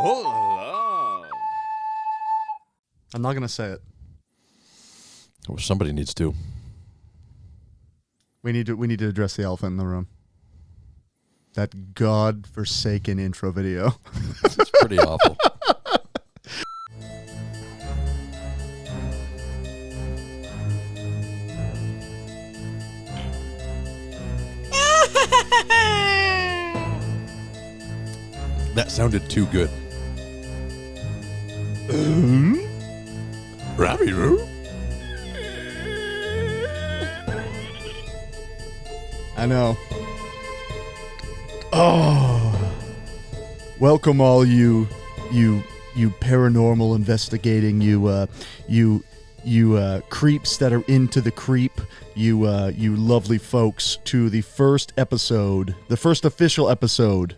Oh, I'm not going to say it. well, somebody needs to. We need to address the elephant in the room. That God-forsaken intro video. It's pretty awful. That sounded too good. Rabbit Roo? I know. Oh, welcome all you paranormal investigating, you creeps that are into the creep, you lovely folks, to the first official episode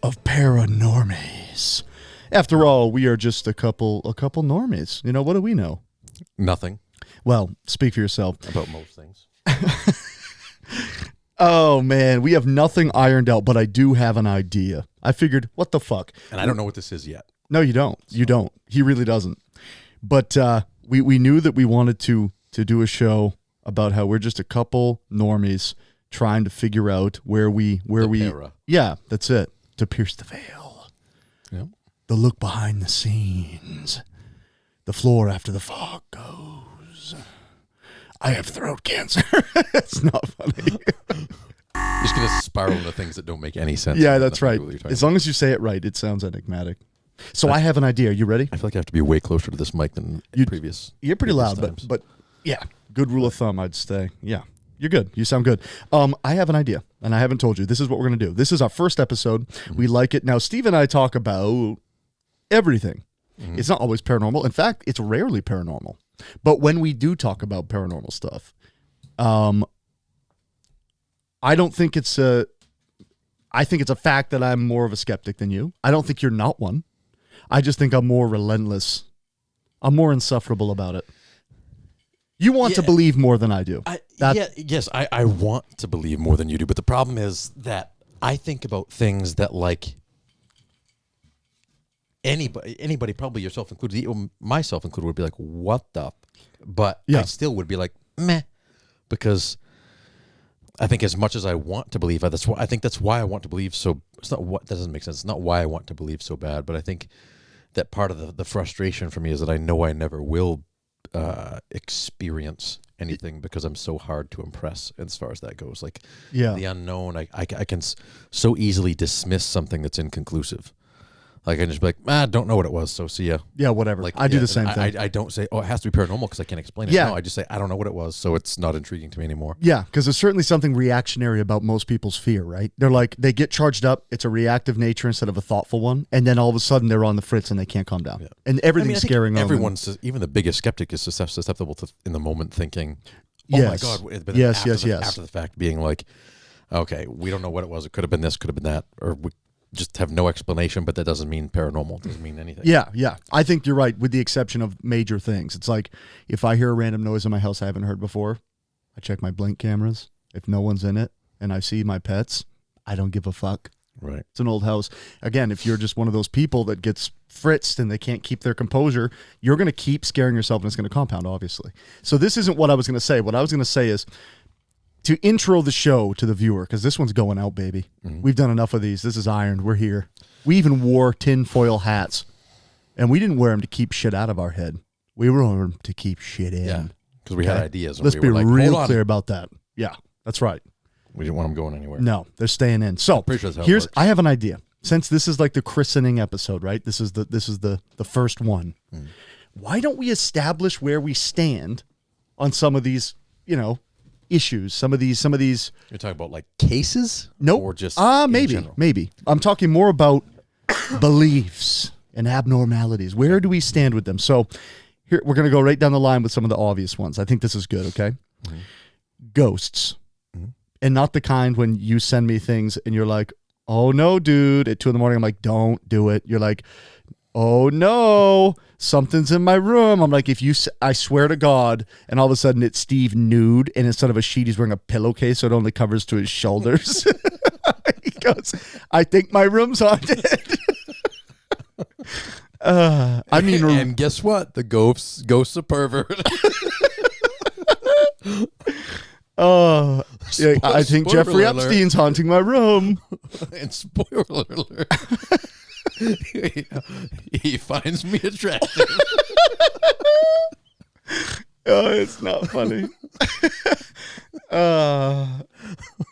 of PairONormies. After all, we are just a couple normies. You know, what do we know? Nothing. Well, speak for yourself. About most things. Oh, man, we have nothing ironed out, but I do have an idea. I figured, what the fuck? And I don't know what this is yet. No, you don't. So. You don't. He really doesn't. But we knew that we wanted to do a show about how we're just a couple normies trying to figure out where we era. Yeah, that's it. To pierce the veil. Yeah. The look behind the scenes. The floor after the fog goes. I have throat cancer. It's not funny. Just going to spiral into things that don't make any sense. Yeah, that's right. As long as you say it right, it sounds enigmatic. So I have an idea. You ready? I feel like I have to be way closer to this mic than previous. You're pretty loud, but yeah, good rule of thumb, I'd say. Yeah, you're good. You sound good. I have an idea, and I haven't told you. This is what we're going to do. This is our first episode. Mm-hmm. We like it. Now, Steve and I talk about everything. Mm-hmm. It's not always paranormal. In fact, it's rarely paranormal. But when we do talk about paranormal stuff, I don't think it's I think it's a fact that I'm more of a skeptic than you. I don't think you're not one. I just think I'm more relentless. I'm more insufferable about it. You want to believe more than I do. Yes, I want to believe more than you do. But the problem is that I think about things that, like, anybody, probably yourself included, even myself included, would be like, what the? But I still would be like, meh, because I think as much as I want to believe, I think that's why I want to believe so. It's not what, that doesn't make sense. It's not why I want to believe so bad, but I think that part of the frustration for me is that I know I never will experience anything because I'm so hard to impress as far as that goes. Like the unknown, I can so easily dismiss something that's inconclusive. Like, I can just be like, I don't know what it was, so see ya. Yeah, whatever. Like, I do the same thing. I don't say, it has to be paranormal because I can't explain it. Yeah. No, I just say, I don't know what it was, so it's not intriguing to me anymore. Yeah, because there's certainly something reactionary about most people's fear, right? They're like, they get charged up. It's a reactive nature instead of a thoughtful one. And then all of a sudden they're on the fritz and they can't calm down. Yeah. And everything's scaring them. Everyone's, even the biggest skeptic is susceptible to, in the moment, thinking, oh my God. But yes. After the fact, being like, okay, we don't know what it was. It could have been this, could have been that. Or we just have no explanation, but that doesn't mean paranormal. It doesn't mean anything. Yeah. I think you're right, with the exception of major things. It's like, if I hear a random noise in my house I haven't heard before, I check my blink cameras. If no one's in it and I see my pets, I don't give a fuck. Right. It's an old house. Again, if you're just one of those people that gets fritzed and they can't keep their composure, you're going to keep scaring yourself and it's going to compound, obviously. So this isn't what I was going to say. What I was going to say is, to intro the show to the viewer, because this one's going out, baby. Mm-hmm. We've done enough of these. This is ironed. We're here. We even wore tinfoil hats, and we didn't wear them to keep shit out of our head. We wore them to keep shit in. Yeah, because we had ideas. Let's be real clear about that. Yeah, that's right. We didn't want them going anywhere. No, they're staying in. So I have an idea. Since this is like the christening episode, right? This is the first one. Mm. Why don't we establish where we stand on some of these, issues, some of these You're talking about like cases? Nope. Or just maybe I'm talking more about beliefs and abnormalities. Where do we stand with them? So here we're going to go right down the line with some of the obvious ones. I think this is good. Okay. Mm-hmm. Ghosts. Mm-hmm. And not the kind when you send me things and you're like, oh no, dude, at 2 a.m. I'm like, don't do it. You're like, oh no, something's in my room. I'm like, I swear to God, and all of a sudden it's Steve nude, and instead of a sheet, he's wearing a pillowcase, so it only covers to his shoulders. He goes, I think my room's haunted. I mean, and guess what? The ghosts are pervert. Oh, yeah, I think Jeffrey alert. Epstein's haunting my room. And spoiler alert, he finds me attractive. Oh, it's not funny.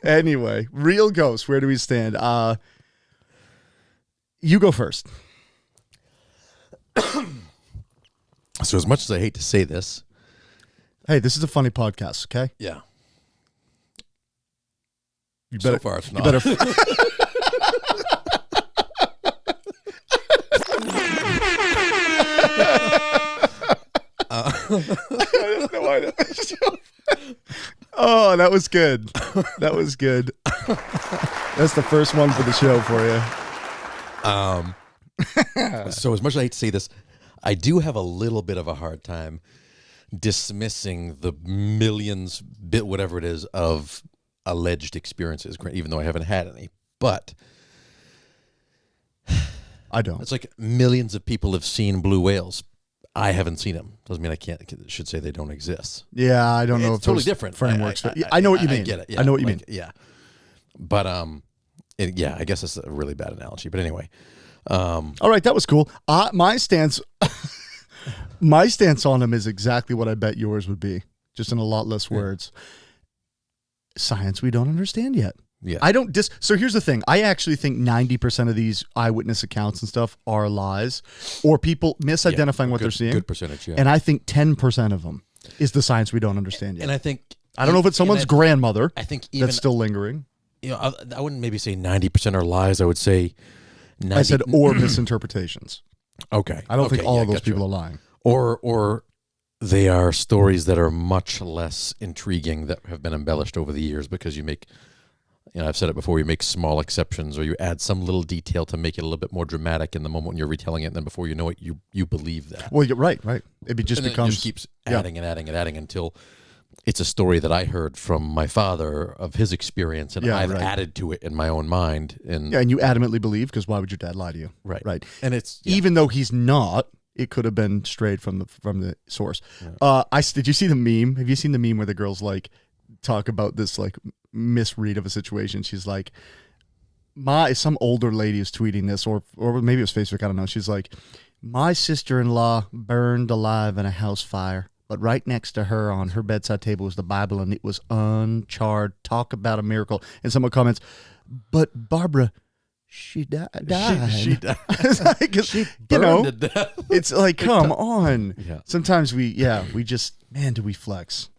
Anyway, real ghosts. Where do we stand? You go first. So as much as I hate to say this, hey, this is a funny podcast. Okay. Yeah. You better, so far it's not. You better. Oh, that was good. That was good. That's the first one for the show for you. So as much as I hate to say this, I do have a little bit of a hard time dismissing the millions, whatever it is, of alleged experiences, even though I haven't had any. But I don't. It's like millions of people have seen blue whales. I haven't seen them. Doesn't mean I should say they don't exist. Yeah, I don't know. It's totally different Frameworks. I know what you mean. I get it. Yeah, I know what you mean. Yeah, but yeah, I guess that's a really bad analogy. But anyway, all right, that was cool. My stance, my stance on them is exactly what I bet yours would be, just in a lot less words. Science we don't understand yet. Yeah, I don't so here's the thing. I actually think 90% of these eyewitness accounts and stuff are lies or people misidentifying what they're seeing. Good percentage, yeah. And I think 10% of them is the science we don't understand yet. And I think I don't know if it's someone's grandmother. I think even, that's still lingering. You know, I wouldn't maybe say 90% are lies. I would say 90. I said or misinterpretations. Okay. I don't think all of those people are lying. Or they are stories that are much less intriguing that have been embellished over the years because you make, I've said it before, you make small exceptions or you add some little detail to make it a little bit more dramatic in the moment when you're retelling it, and then before you know it, you believe that. Well, you're right. It just becomes... It just keeps adding and adding and adding until it's a story that I heard from my father of his experience, and I've added to it in my own mind. And you adamantly believe, because why would your dad lie to you? Right. And it's... Even though he's not... It could have been strayed from the source. Yeah. Did you see the meme? Have you seen the meme where the girls talk about this misread of a situation? She's like, some older lady is tweeting this, or maybe it was Facebook. I don't know. She's like, my sister-in-law burned alive in a house fire, but right next to her on her bedside table was the Bible, and it was uncharred. Talk about a miracle. And someone comments, but Barbara, she died. She died. She burned to death. It's like, come on. Yeah. Sometimes we just, man, do we flex?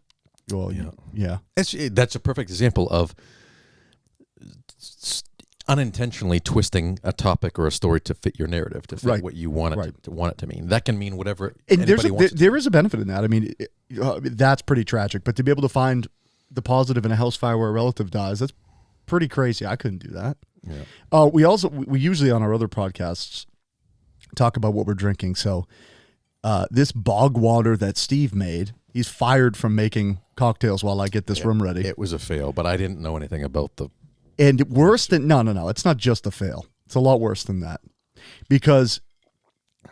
Well, yeah. That's a perfect example of unintentionally twisting a topic or a story to fit your narrative, to fit what you want it to mean. That can mean whatever anybody wants. There is a benefit in that. I mean, that's pretty tragic. But to be able to find the positive in a house fire where a relative dies, that's pretty crazy. I couldn't do that. Yeah. We usually on our other podcasts talk about what we're drinking. So this bog water that Steve made, he's fired from making cocktails while I get this room ready. It was a fail, but I didn't know anything about the... And worse than... No. It's not just a fail. It's a lot worse than that. Because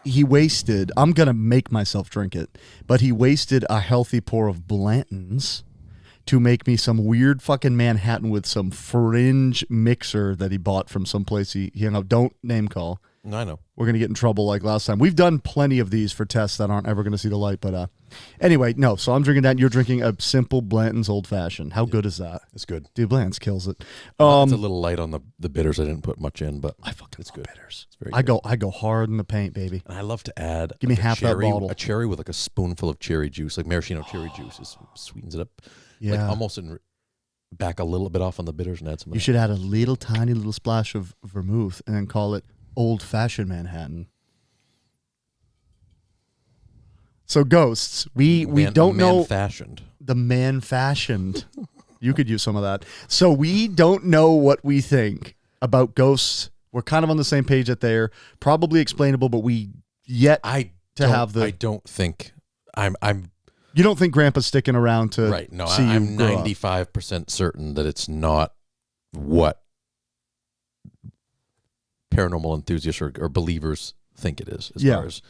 he wasted... I'm going to make myself drink it. But he wasted a healthy pour of Blanton's to make me some weird fucking Manhattan with some fringe mixer that he bought from someplace he don't name call. No, I know. We're going to get in trouble like last time. We've done plenty of these for tests that aren't ever going to see the light. But anyway, no. So I'm drinking that. And you're drinking a simple Blanton's Old Fashioned. How good is that? It's good. Dude, Blanton's kills it. It's a little light on the bitters. I didn't put much in, but I fucking love good. Bitters. It's very good. I go hard in the paint, baby. And I love to add... Give me half that bottle. A cherry with a spoonful of cherry juice, like maraschino cherry juice. Sweetens it up. Yeah. Almost back a little bit off on the bitters and add some. You should add a little tiny little splash of vermouth and then call it Old Fashioned Manhattan. So ghosts, we don't know fashioned. The man fashioned. You could use some of that. So we don't know what we think about ghosts. We're kind of on the same page that they're probably explainable, but I don't think I'm. You don't think Grandpa's sticking around to right? No, see I'm you grow 95% certain that it's not what paranormal enthusiasts or believers think it is, as far as,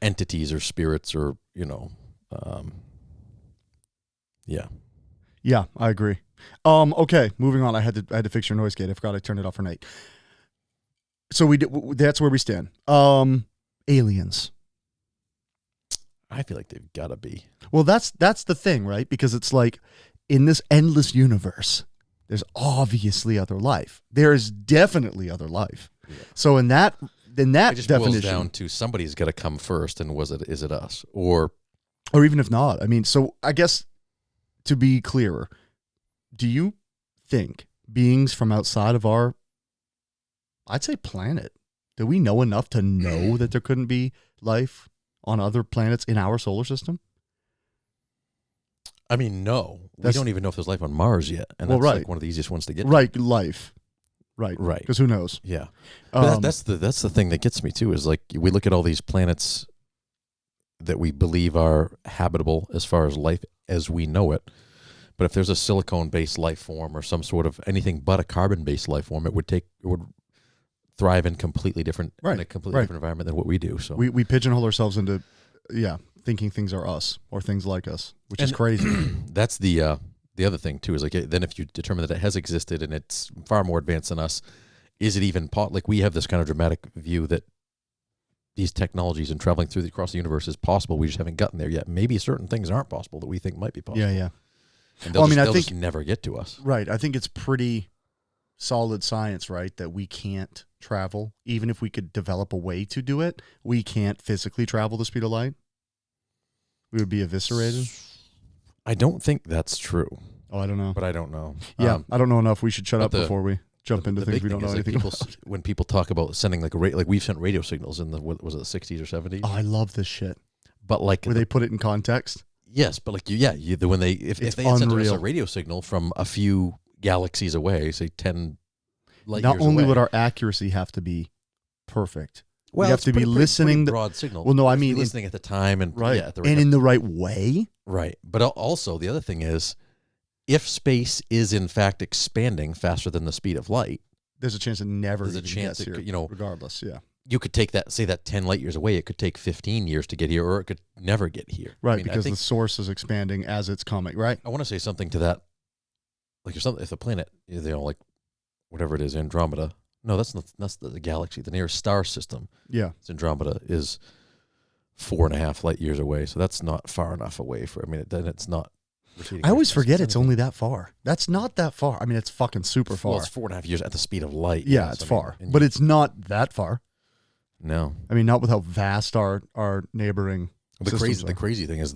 entities or spirits or, yeah. Yeah, I agree. Okay, moving on. I had to fix your noise gate. I forgot I turned it off for Nate. So that's where we stand. Aliens. I feel like they've got to be. Well, that's the thing, right? Because it's like in this endless universe, there's obviously other life. There is definitely other life. Yeah. So in that it just definition, boils down to somebody's got to come first, and is it us or even if not? I mean, so I guess to be clearer, do you think beings from outside of our, I'd say, planet, do we know enough to know that there couldn't be life on other planets in our solar system? I mean, no. We don't even know if there's life on Mars yet. And that's like one of the easiest ones to get to. Right, life. Right. Because who knows? Yeah. But that's the thing that gets me too, is like we look at all these planets that we believe are habitable as far as life as we know it. But if there's a silicone-based life form or some sort of anything but a carbon-based life form, it would thrive in completely different in a completely different environment than what we do. So we pigeonhole ourselves into thinking things are us or things like us, which is crazy. That's the other thing too, is like then if you determine that it has existed and it's far more advanced than us, is it even like we have this kind of dramatic view that these technologies and traveling across the universe is possible. We just haven't gotten there yet. Maybe certain things aren't possible that we think might be possible. Yeah. And they'll just never get to us. Right. I think it's pretty solid science, right, that we can't travel. Even if we could develop a way to do it, we can't physically travel the speed of light. We would be eviscerated. I don't think that's true. Oh, I don't know. But I don't know. Yeah, I don't know enough. We should shut up before we jump into things we don't know anything about. When people talk about sending like we've sent radio signals in the, was it the 60s or 70s? Oh, I love this shit. But like where they put it in context. Yes, but like when they if they had sent us a radio signal from a few galaxies away, say 10 light years away. Not only would our accuracy have to be perfect. Well, you have to be listening. Broad signal. Well, no, I mean listening at the time and in the right way. Right, but also the other thing is, if space is in fact expanding faster than the speed of light, there's a chance it never. There's a chance here, regardless. Yeah, you could take that 10 light years away. It could take 15 years to get here, or it could never get here. Right, because the source is expanding as it's coming. Right. I want to say something to that. Like if the planet, like whatever it is, Andromeda. No, that's the galaxy. The nearest star system. Yeah, it's Andromeda is 4.5 light years away. So that's not far enough away then it's not. I always forget it's only that far. That's not that far. I mean, it's fucking super far. Well, it's 4.5 years at the speed of light. Yeah, it's far, but it's not that far. No, I mean, not with how vast our neighboring. The crazy thing is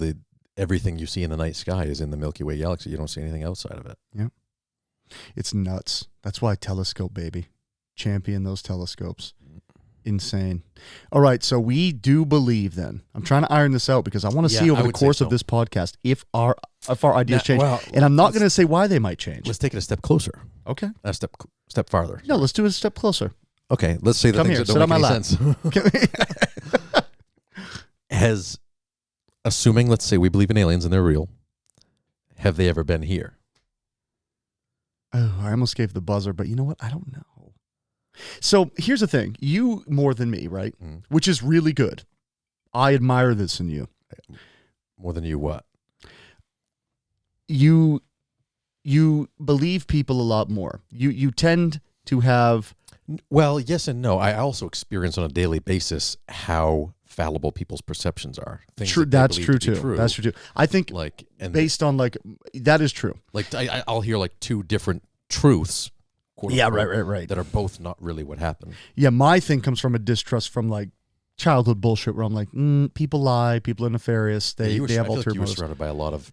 everything you see in the night sky is in the Milky Way galaxy. You don't see anything outside of it. Yeah, it's nuts. That's why telescope, baby. Champion those telescopes. Insane. All right, so we do believe then. I'm trying to iron this out because I want to see over the course of this podcast if our ideas change. And I'm not going to say why they might change. Let's take it a step closer. Okay. A step farther. No, let's do it a step closer. Okay, let's say the things that don't make any sense. Assuming, let's say we believe in aliens and they're real, have they ever been here? Oh, I almost gave the buzzer, but you know what? I don't know. So here's the thing. You more than me, right? Mm. Which is really good. I admire this in you. More than you what? You believe people a lot more. You tend to have... Well, yes and no. I also experience on a daily basis how fallible people's perceptions are. True. That's true too. That's true too. I think based on that is true. Like I'll hear like two different truths. Yeah, right. That are both not really what happened. Yeah, my thing comes from a distrust from like childhood bullshit where I'm like, people lie, people are nefarious, they have ulterior motives. You were surrounded by a lot of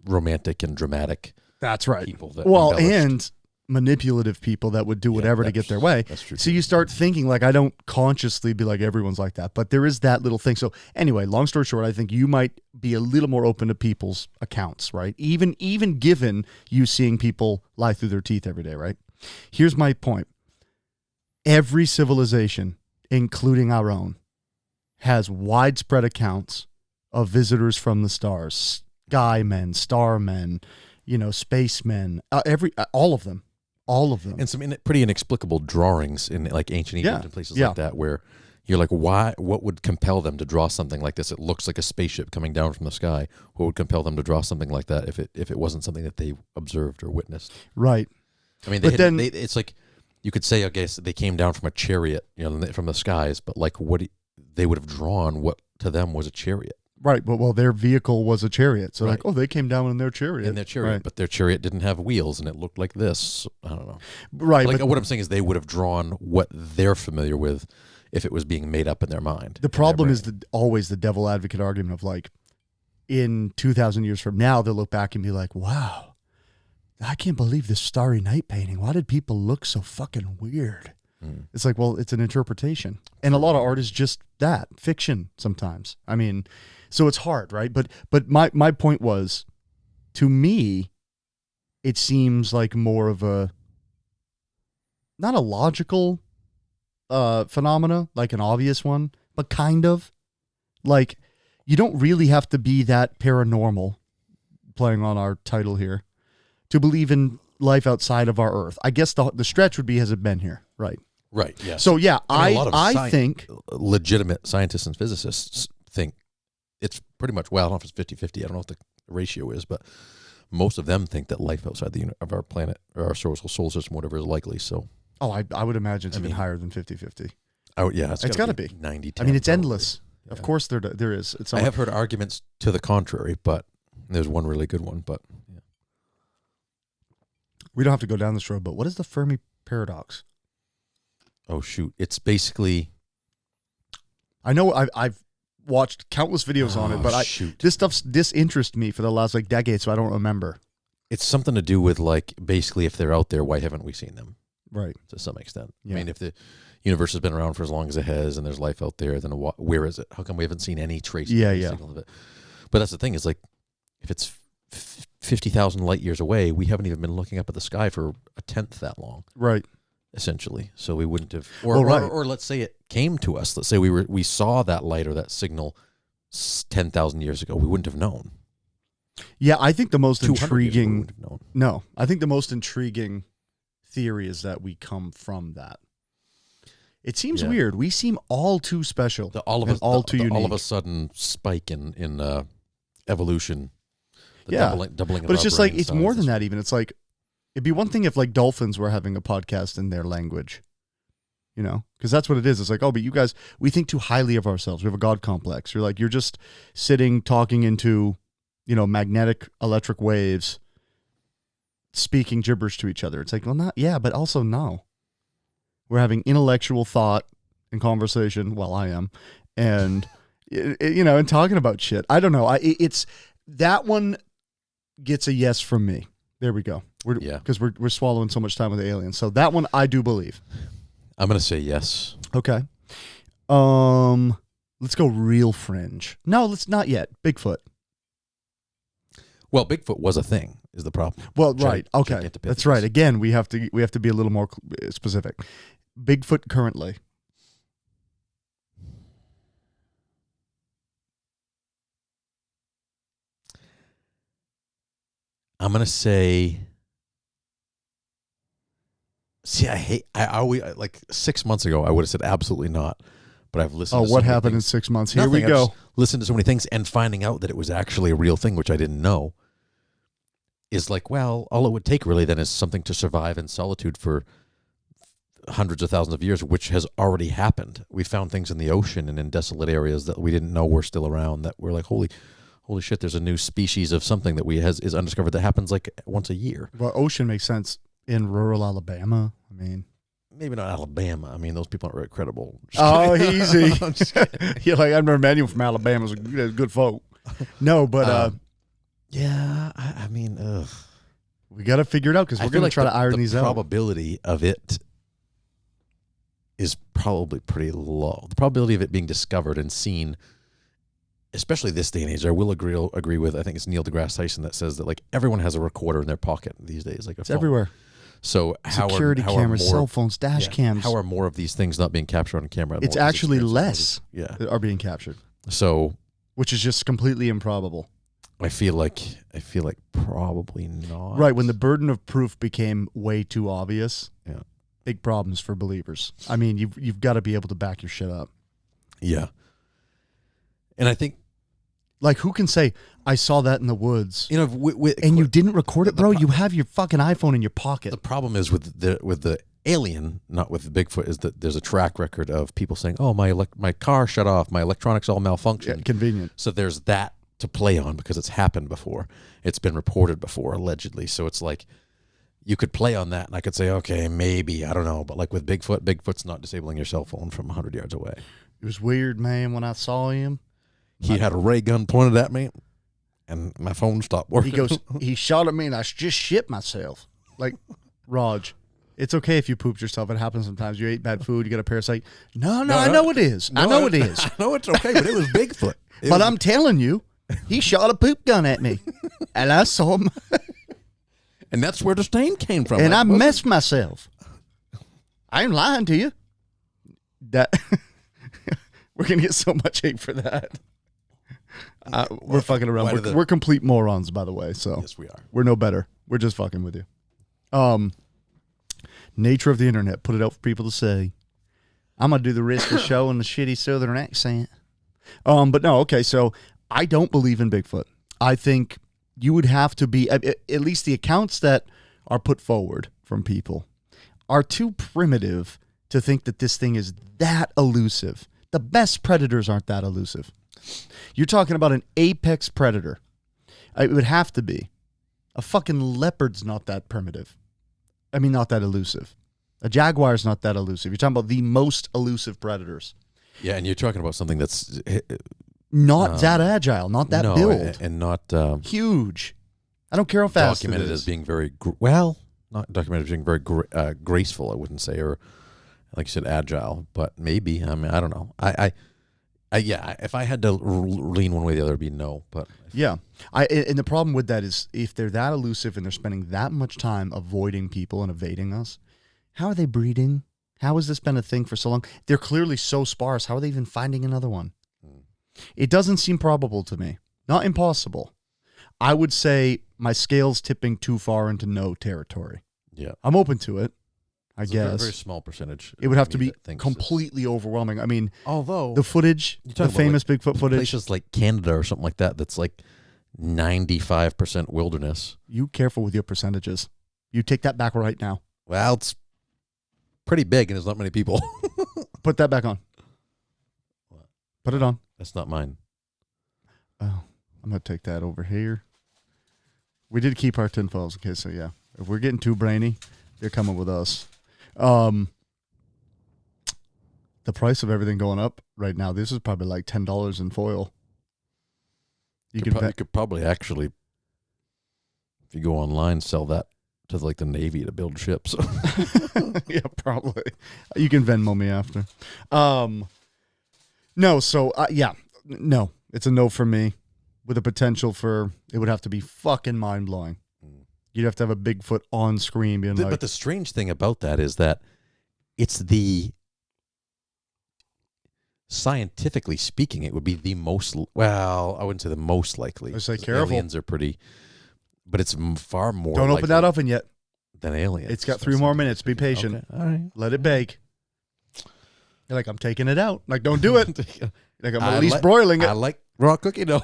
romantic and dramatic. That's right. People that and manipulative people that would do whatever to get their way. That's true. So you start thinking like, I don't consciously be like everyone's like that, but there is that little thing. So anyway, long story short, I think you might be a little more open to people's accounts, right? Even given you seeing people lie through their teeth every day, right? Here's my point. Every civilization, including our own, has widespread accounts of visitors from the stars, sky men, star men, spacemen, all of them. And some pretty inexplicable drawings in like ancient Egypt and places like that where, you're like, why? What would compel them to draw something like this? It looks like a spaceship coming down from the sky. What would compel them to draw something like that if it wasn't something that they observed or witnessed? Right. I mean, it's like you could say, I guess, they came down from a chariot, from the skies. But like, they would have drawn what to them was a chariot. Right, but well, their vehicle was a chariot, so right. like, oh, they came down in their chariot. Right. But their chariot didn't have wheels, and it looked like this. I don't know. Right, like what I'm saying is, they would have drawn what they're familiar with if it was being made up in their mind. The problem is always the devil advocate argument of like, in 2,000 years from now, they'll look back and be like, wow, I can't believe this Starry Night painting. Why did people look so fucking weird? It's like, well, it's an interpretation, and a lot of art is just that, fiction sometimes. I mean. So it's hard, right? But my point was, to me, it seems like more of a, not a logical phenomena, like an obvious one, but kind of. Like, you don't really have to be that paranormal, playing on our title here, to believe in life outside of our Earth. I guess the stretch would be, has it been here? Right. Right, yeah. So, yeah, I think legitimate scientists and physicists think it's pretty much, well, I don't know if it's 50-50. I don't know what the ratio is, but most of them think that life outside of our planet or our solar system, whatever, is likely. So, I would imagine it's even higher than 50-50. Oh, yeah. It's got to be 90-10. I mean, it's probably endless. Yeah. Of course there is. I have heard arguments to the contrary, but there's one really good one. But yeah. We don't have to go down this road, but what is the Fermi paradox? Oh, shoot. It's basically... I know I've watched countless videos on it, but this interests me for the last like decade, so I don't remember. It's something to do with like, basically, if they're out there, why haven't we seen them? Right. To some extent. Yeah. I mean, if the universe has been around for as long as it has and there's life out there, then where is it? How come we haven't seen any trace signal of it? But that's the thing, is like, if it's 50,000 light years away, we haven't even been looking up at the sky for a tenth that long. Right. Essentially. So we wouldn't have, or let's say it came to us. Let's say we saw that light or that signal 10,000 years ago. We wouldn't have known. Yeah, I think the most intriguing. No, I think the most intriguing theory is that we come from that. It seems weird. We seem all too special. All of unique. All of a sudden spike in evolution. Doubling. But it's just like, it's more than that. Even it's like, it'd be one thing if like dolphins were having a podcast in their language, because that's what it is. It's like, oh, but you guys, we think too highly of ourselves. We have a God complex. You're like, you're just sitting talking into, magnetic electric waves, speaking gibberish to each other. It's like, well, but also no. We're having intellectual thought and conversation. Well, I am. And, and talking about shit. I don't know. It's that one gets a yes from me. There we go. Because we're swallowing so much time with the aliens. So that one I do believe. I'm going to say yes. Okay. Let's go real fringe. No, let's not yet. Bigfoot. Well, Bigfoot was a thing, is the problem. Well, right. Okay. That's right. Again, we have to be a little more specific. Bigfoot currently. I'm going to say... See, I always, like 6 months ago, I would have said absolutely not. But I've listened to what happened in 6 months? Here we go. Listened to so many things and finding out that it was actually a real thing, which I didn't know, is like, well, all it would take really then is something to survive in solitude for hundreds of thousands of years, which has already happened. We found things in the ocean and in desolate areas that we didn't know were still around, that we're like, holy shit, there's a new species of something that is undiscovered that happens like once a year. Well, ocean makes sense in rural Alabama. I mean, maybe not Alabama. I mean, those people aren't very credible. Easy. You're like, I remember Manuel from Alabama. Was good folk. No, but yeah, I mean, we got to figure it out because we're going to try to iron these out. The probability of it is probably pretty low. The probability of it being discovered and seen, especially this day and age, I will agree with, I think it's Neil deGrasse Tyson that says that like everyone has a recorder in their pocket these days. Like it's everywhere. So security cameras, cell phones, dash cams. How are more of these things not being captured on camera? It's actually less that are being captured. So, which is just completely improbable. I feel like probably not. Right, when the burden of proof became way too obvious. Yeah. Big problems for believers. I mean, you've got to be able to back your shit up. Yeah. And I think, like, who can say, I saw that in the woods, you know, and you didn't record it, bro? You have your fucking iPhone in your pocket. The problem is with the alien, not with the Bigfoot, is that there's a track record of people saying, oh, my car shut off, my electronics all malfunctioned. Yeah, convenient. So there's that to play on because it's happened before. It's been reported before, allegedly. So it's like you could play on that, and I could say, okay, maybe, I don't know. But like with Bigfoot's not disabling your cell phone from 100 yards away. It was weird, man, when I saw him. He had a ray gun pointed at me, and my phone stopped working. He goes, he shot at me, and I just shit myself. Like, Raj, it's okay if you pooped yourself. It happens sometimes. You ate bad food, you get a parasite. No, I know it is. I know it is. I know it's okay, but it was Bigfoot. But I'm telling you, he shot a poop gun at me, and I saw him. And that's where the stain came from. And I messed myself. I ain't lying to you. That we're going to get so much hate for that. We're fucking around. We're complete morons, by the way. So yes, we are. We're no better. We're just fucking with you. Nature of the internet. Put it out for people to say. I'm going to do the risk of showing the shitty southern accent. But no, okay, so I don't believe in Bigfoot. I think you would have to be, at least the accounts that are put forward from people are too primitive to think that this thing is that elusive. The best predators aren't that elusive. You're talking about an apex predator. It would have to be. A fucking leopard's not that primitive. I mean, not that elusive. A jaguar's not that elusive. You're talking about the most elusive predators. Yeah, and you're talking about something that's not that agile, not that build, and not huge. I don't care how fast documented it is. as being very not documented as being very graceful. I wouldn't say, or like you said, agile, but maybe. I mean, I don't know. Yeah, if I had to lean one way or the other, it'd be no. But yeah, and the problem with that is if they're that elusive and they're spending that much time avoiding people and evading us, how are they breeding? How has this been a thing for so long? They're clearly so sparse. How are they even finding another one? It doesn't seem probable to me. Not impossible. I would say my scale's tipping too far into no territory. Yeah, I'm open to it. I guess. A very, very small percentage. It would have to be completely overwhelming. I mean, although the footage, the famous like Bigfoot footage. Places like Canada or something like that, that's like 95% wilderness. You careful with your percentages. You take that back right now. Well, it's pretty big and there's not many people. Put that back on. What? Put it on. That's not mine. Oh, I'm going to take that over here. We did keep our tinfoils. Okay, so yeah. If we're getting too brainy, you're coming with us. The price of everything going up right now, this is probably like $10 in foil. You could probably actually, if you go online, sell that to like the Navy to build ships. Yeah, probably. You can Venmo me after. No, so yeah, no, it's a no for me. With a potential for, it would have to be fucking mind blowing. You'd have to have a Bigfoot on screen being like. But the strange thing about that is that it's the, scientifically speaking, it would be the most, well, I wouldn't say the most likely. I say careful. Aliens are pretty, but it's far more Don't open that oven yet. Than aliens. It's got 3 more minutes. Be patient. Okay. All right. Let it bake. You're like, I'm taking it out. Like, don't do it. Like, I'm at least broiling it. I like raw cookie dough.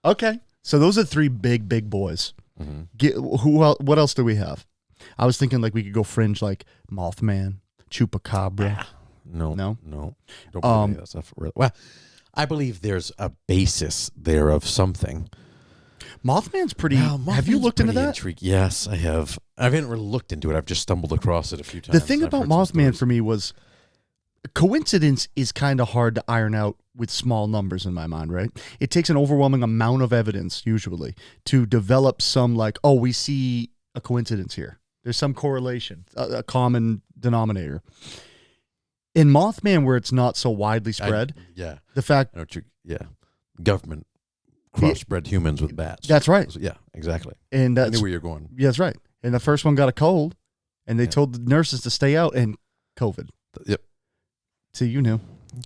Okay. So those are 3 big boys. Mm-hmm. What else do we have? I was thinking like we could go fringe like Mothman, Chupacabra. No. Don't believe any of that stuff. Well, I believe there's a basis there of something. Mothman's pretty. Have you looked into that? Intrigued. Yes, I have. I haven't really looked into it. I've just stumbled across it a few times. The thing about Mothman for me was coincidence is kind of hard to iron out with small numbers in my mind, right? It takes an overwhelming amount of evidence usually to develop some like, oh, we see a coincidence here. There's some correlation, a common denominator. In Mothman, where it's not so widely spread, the fact, government crossbred humans with bats. That's right. So, yeah, exactly. And I knew where you're going. Yeah, that's right. And the first one got a cold, and they told the nurses to stay out, and COVID. Yep. See, you knew.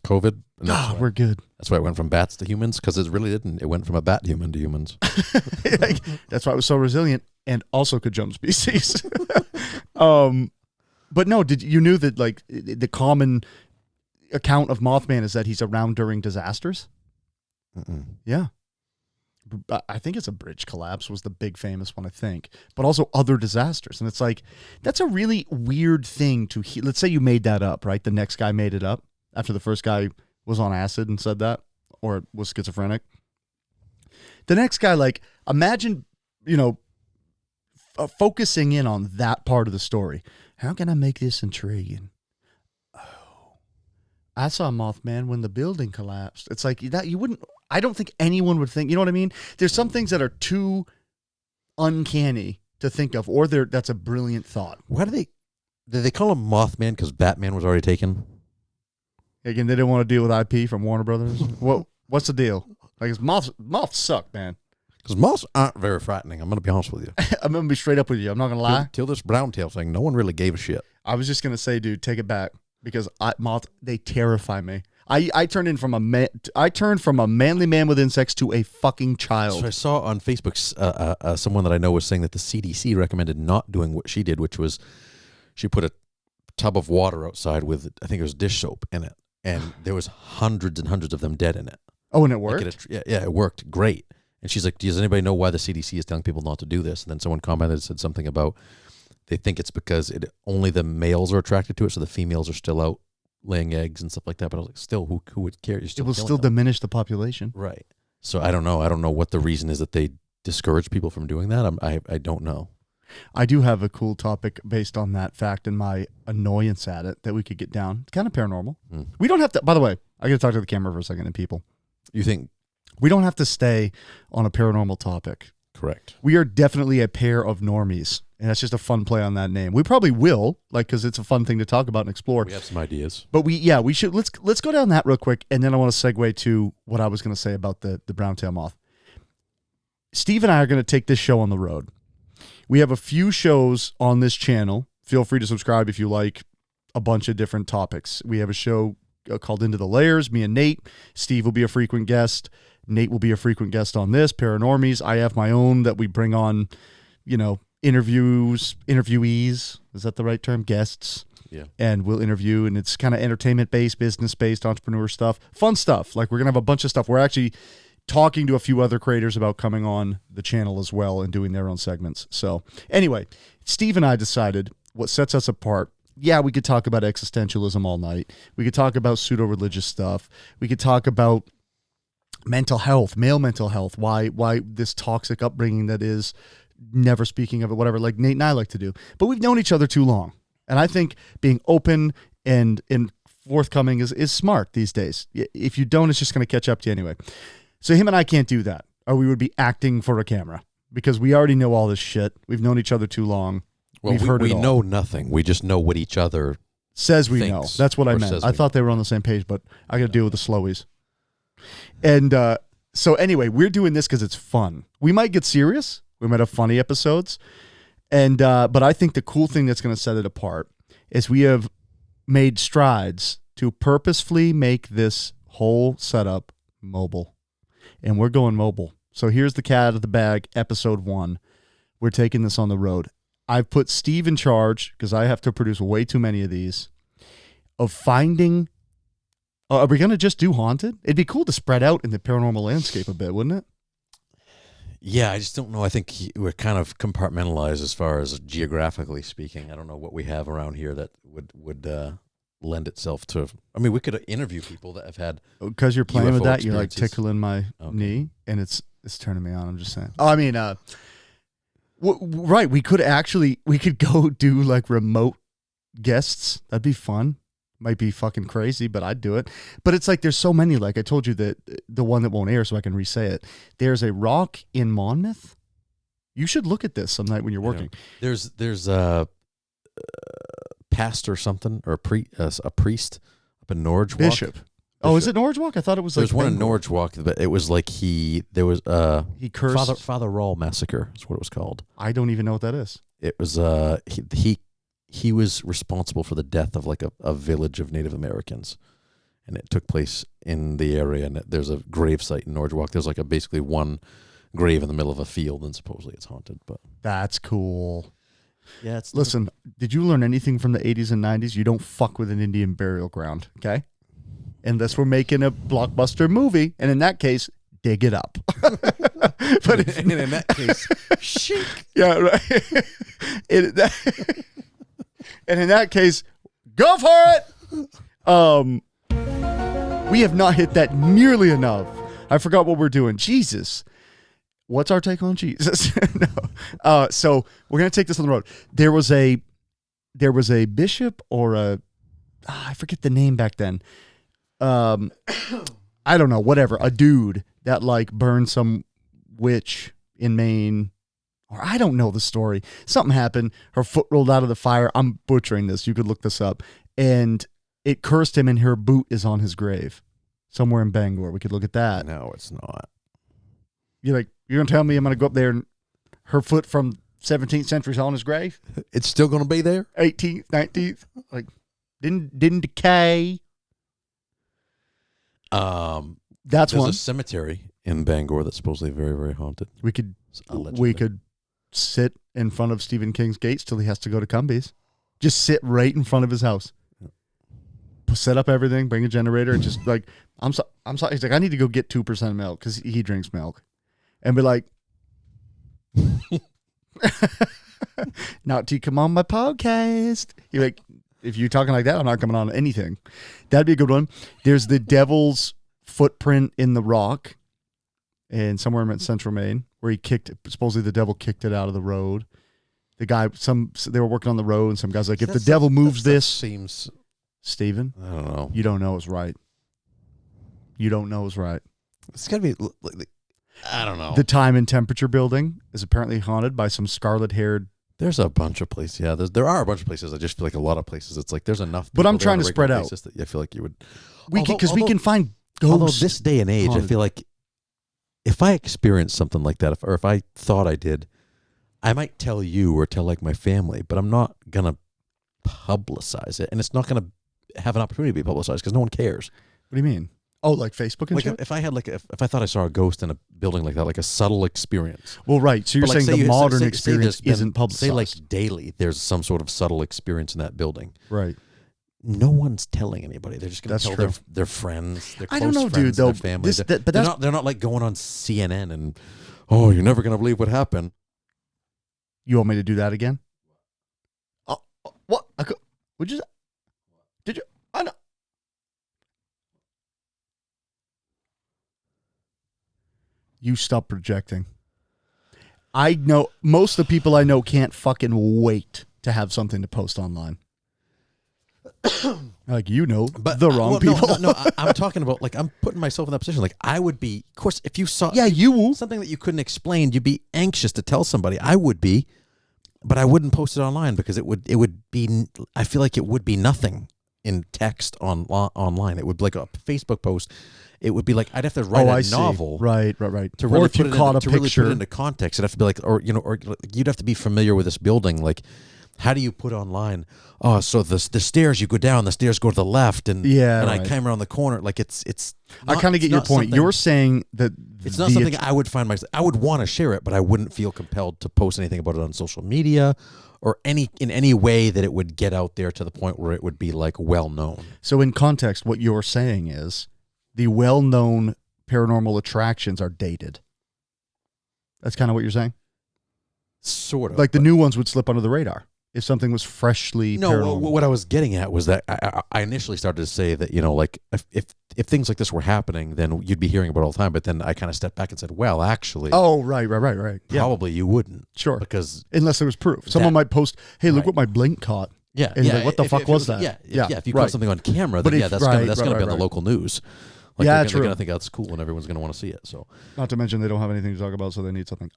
COVID. We're good. That's why it went from bats to humans, because it really didn't. It went from a bat human to humans. That's why it was so resilient and also could jump species. But no, you knew that like the common account of Mothman is that he's around during disasters. Yeah. I think it's a bridge collapse was the big famous one, I think, but also other disasters. And it's like, that's a really weird thing to hear. Let's say you made that up, right? The next guy made it up after the first guy was on acid and said that, or was schizophrenic. The next guy, like, imagine, focusing in on that part of the story. How can I make this intriguing? Oh, I saw Mothman when the building collapsed. It's like that. You wouldn't, I don't think anyone would think, you know what I mean? There's some things that are too uncanny to think of, or that's a brilliant thought. Why did they call him Mothman because Batman was already taken? Again, they didn't want to deal with IP from Warner Brothers. What's the deal? Like, moths suck, man. Because moths aren't very frightening. I'm going to be honest with you. I'm going to be straight up with you. I'm not going to lie. Till this brown tail thing, no one really gave a shit. I was just going to say, dude, take it back. Because they terrify me. I turned from a manly man with insects to a fucking child. So I saw on Facebook someone that I know was saying that the CDC recommended not doing what she did, which was she put a tub of water outside with, I think it was dish soap in it. And there was hundreds and hundreds of them dead in it. Oh, and it worked? Yeah, it worked great. And she's like, does anybody know why the CDC is telling people not to do this? And then someone commented and said something about they think it's because only the males are attracted to it, so the females are still out laying eggs and stuff like that. But I was like, still, who would care? It will still diminish the population. Right. So I don't know. I don't know what the reason is that they discourage people from doing that. I don't know. I do have a cool topic based on that fact and my annoyance at it that we could get down. It's kind of paranormal. We don't have to, by the way, I got to talk to the camera for a second and people. You think? We don't have to stay on a paranormal topic. Correct. We are definitely a pair of normies. And that's just a fun play on that name. We probably will, because it's a fun thing to talk about and explore. We have some ideas. But we should, let's go down that real quick. And then I want to segue to what I was going to say about the brown tail moth. Steve and I are going to take this show on the road. We have a few shows on this channel. Feel free to subscribe if you like a bunch of different topics. We have a show called Into the Layers, me and Nate. Steve will be a frequent guest. Nate will be a frequent guest on this, PairONormies. I have my own that we bring on, interviewees. Is that the right term? Guests. Yeah. And we'll interview, and it's kind of entertainment-based, business-based, entrepreneur stuff. Fun stuff. Like, we're going to have a bunch of stuff. We're actually talking to a few other creators about coming on the channel as well and doing their own segments. So anyway, Steve and I decided what sets us apart. Yeah, we could talk about existentialism all night. We could talk about pseudo-religious stuff. We could talk about mental health, male mental health, why this toxic upbringing that is never speaking of it, whatever, like Nate and I like to do. But we've known each other too long. And I think being open and forthcoming is smart these days. If you don't, it's just going to catch up to you anyway. So him and I can't do that, or we would be acting for a camera, because we already know all this shit. We've known each other too long. Well, we know nothing. We just know what each other says we know. That's what I meant. I thought they were on the same page, but I got to deal with the slowies. And so anyway, we're doing this because it's fun. We might get serious. We might have funny episodes. And but I think the cool thing that's going to set it apart is we have made strides to purposefully make this whole setup mobile. And we're going mobile. So here's the cat out of the bag, episode 1. We're taking this on the road. I've put Steve in charge, because I have to produce way too many of these, of finding... are we going to just do haunted? It'd be cool to spread out in the paranormal landscape a bit, wouldn't it? Yeah, I just don't know. I think we're kind of compartmentalized as far as geographically speaking. I don't know what we have around here that would lend itself to... I mean, we could interview people that have had... Because you're playing UFO with that, you're like tickling my knee, and it's turning me on, I'm just saying. Oh, I mean, right, we could go do like remote guests. That'd be fun. Might be fucking crazy, but I'd do it. But it's like there's so many. Like I told you, that the one that won't air, so I can re-say it. There's a rock in Monmouth. You should look at this some night when you're working. There's a pastor something, or a priest up in Norridge Walk. Bishop. Oh, is it Norridge Walk? I thought it was. There's one in Norridge Walk, but it was like he cursed Father Rawl massacre. Is what it was called. I don't even know what that is. It was he was responsible for the death of like a village of Native Americans, and it took place in the area. And there's a grave site in Norridge Walk. There's like basically one grave in the middle of a field, and supposedly it's haunted. But that's cool. Yeah. Listen, did you learn anything from the 80s and 90s? You don't fuck with an Indian burial ground, okay? unless we're making a blockbuster movie. And in that case, dig it up. But and in that case, shake. Yeah, right. And in that case, go for it. We have not hit that nearly enough. I forgot what we're doing. Jesus. What's our take on Jesus? No. So we're going to take this on the road. There was a bishop or I forget the name back then. I don't know, whatever. A dude that like burned some witch in Maine. Or I don't know the story. Something happened. Her foot rolled out of the fire. I'm butchering this. You could look this up. And it cursed him, and her boot is on his grave. Somewhere in Bangor. We could look at that. No, it's not. You're going to tell me I'm going to go up there and her foot from 17th century is on his grave? It's still going to be there? 18th, 19th? Like, didn't decay? That's there's one. a cemetery in Bangor that's supposedly very, very haunted. We could Allegedly. sit in front of Stephen King's gates till he has to go to Cumbies. Just sit right in front of his house. Set up everything, bring a generator, and just like, I'm sorry. He's like, I need to go get 2% milk because he drinks milk. And be like, not to come on my podcast. You're like, if you're talking like that, I'm not coming on anything. That'd be a good one. There's the devil's footprint in the rock, and somewhere in central Maine, where he supposedly the devil kicked it out of the road. The guy, they were working on the road, and some guy's like, if the devil moves this, seems. Steven, I don't know. You don't know is right. You don't know is right. It's got to be. I don't know. The Time and Temperature building is apparently haunted by some scarlet-haired. There's a bunch of places. Yeah, there are a bunch of places. I just feel like a lot of places. It's like there's enough. But I'm trying to spread out. That I feel like you would. We can find ghosts. Although this day and age, haunted. I feel like if I experienced something like that, or if I thought I did, I might tell you or tell like my family, but I'm not gonna publicize it, and it's not gonna have an opportunity to be publicized because no one cares. What do you mean? Oh, like Facebook and like shit? If I had if I thought I saw a ghost in a building like that, like a subtle experience. Well, right. So you're saying the modern experience isn't publicized. Say like daily, there's some sort of subtle experience in that building. Right. No one's telling anybody. They're just going to tell their friends, their close I don't know, friends, dude, though, their families. but they're not like going on CNN and, oh, you're never going to believe what happened. You want me to do that again? What? Would you? Did you? I know. You stop projecting. I know most of the people I know can't fucking wait to have something to post online. Like, but the wrong people. No, I'm talking about, like, I'm putting myself in that position. Like, I would be, of course, if you saw something that you couldn't explain, you'd be anxious to tell somebody. I would be, but I wouldn't post it online because it would be, I feel like it would be nothing in text online. It would be like a Facebook post. It would be like I'd have to write a novel, right, to really put it into context. It'd have to be like, or you'd have to be familiar with this building. Like, how do you put online? Oh, so the stairs you go down, the stairs go to the left, and I climb around the corner. Like it's. I kind of get your point. You're saying that it's not something I would find myself. I would want to share it, but I wouldn't feel compelled to post anything about it on social media or in any way that it would get out there to the point where it would be like well known. So in context, what you're saying is the well-known paranormal attractions are dated. That's kind of what you're saying? Sort of. Like the new ones would slip under the radar if something was freshly paranormal. No, what I was getting at was that I initially started to say that, like if things like this were happening, then you'd be hearing about it all the time. But then I kind of stepped back and said, well, actually. Oh, right. Probably you wouldn't. Sure. Because unless there was proof. Someone might post, hey, look what my blink caught. Yeah. And like, what the fuck was that? Yeah. If you caught something on camera, then that's going to be on the local news. Like they're going to think that's cool and everyone's going to want to see it. So, not to mention they don't have anything to talk about, so they need something.